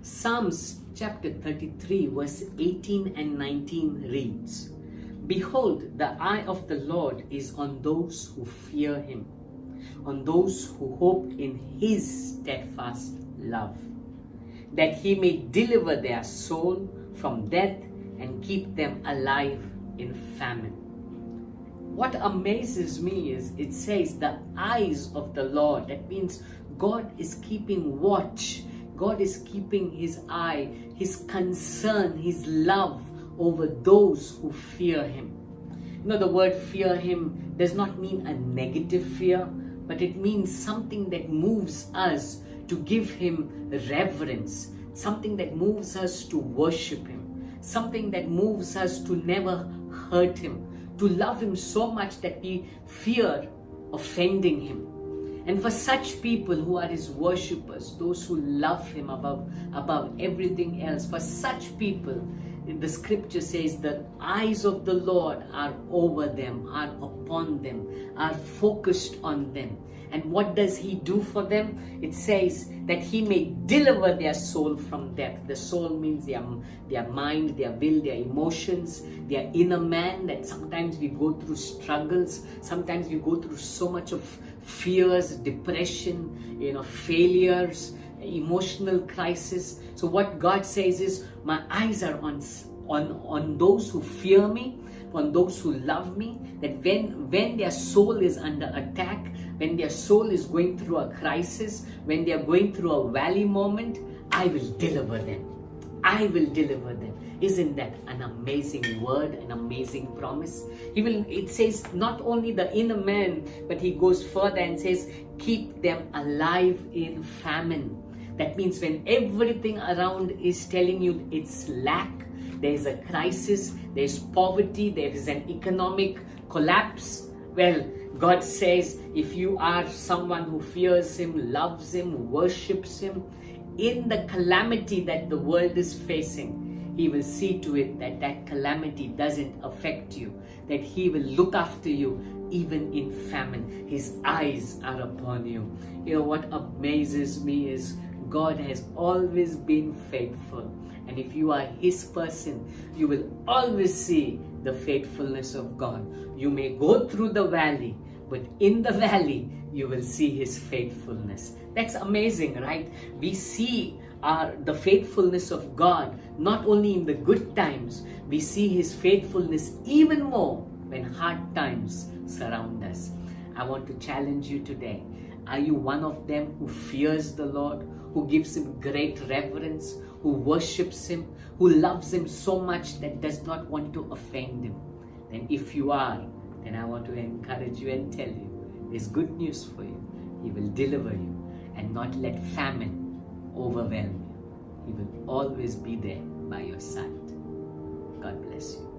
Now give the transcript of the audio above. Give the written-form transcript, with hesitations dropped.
Psalms chapter 33 verse 18 and 19 reads, "Behold, the eye of the Lord is on those who fear him, on those who hope in his steadfast love, that he may deliver their soul from death and keep them alive in famine." What amazes me is it says the eyes of the Lord. That means God is keeping watch. God is keeping his eye, his concern, his love over those who fear him. You know, the word fear him does not mean a negative fear, but it means something that moves us to give him reverence, something that moves us to worship him, something that moves us to never hurt him, to love him so much that we fear offending him. And for such people who are his worshippers, those who love him above everything else, for such people, the scripture says the eyes of the Lord are over them, are upon them, are focused on them. And what does he do for them? It says that he may deliver their soul from death. The soul means their mind, their will, their emotions, their inner man, that sometimes we go through struggles, sometimes we go through so much of fears, depression, failures, emotional crisis. So what God says is, my eyes are on those who fear me, on those who love me, that when their soul is under attack, when their soul is going through a crisis, when they are going through a valley moment, I will deliver them. I will deliver them. Isn't that an amazing word, an amazing promise? It says not only the inner man, but he goes further and says, keep them alive in famine. That means when everything around is telling you it's lack, there is a crisis, there is poverty, there is an economic collapse, well, God says, if you are someone who fears him, loves him, worships him, in the calamity that the world is facing, he will see to it that that calamity doesn't affect you, that he will look after you even in famine. His eyes are upon you. You know what amazes me is God has always been faithful. And if you are his person, you will always see the faithfulness of God. You may go through the valley, but in the valley, you will see his faithfulness. That's amazing, right? We see the faithfulness of God not only in the good times, we see his faithfulness even more when hard times surround us. I want to challenge you today. Are you one of them who fears the Lord, who gives him great reverence, who worships him, who loves him so much that does not want to offend him? Then if you are, then I want to encourage you and tell you, there's good news for you. He will deliver you and not let famine overwhelm you. He will always be there by your side. God bless you.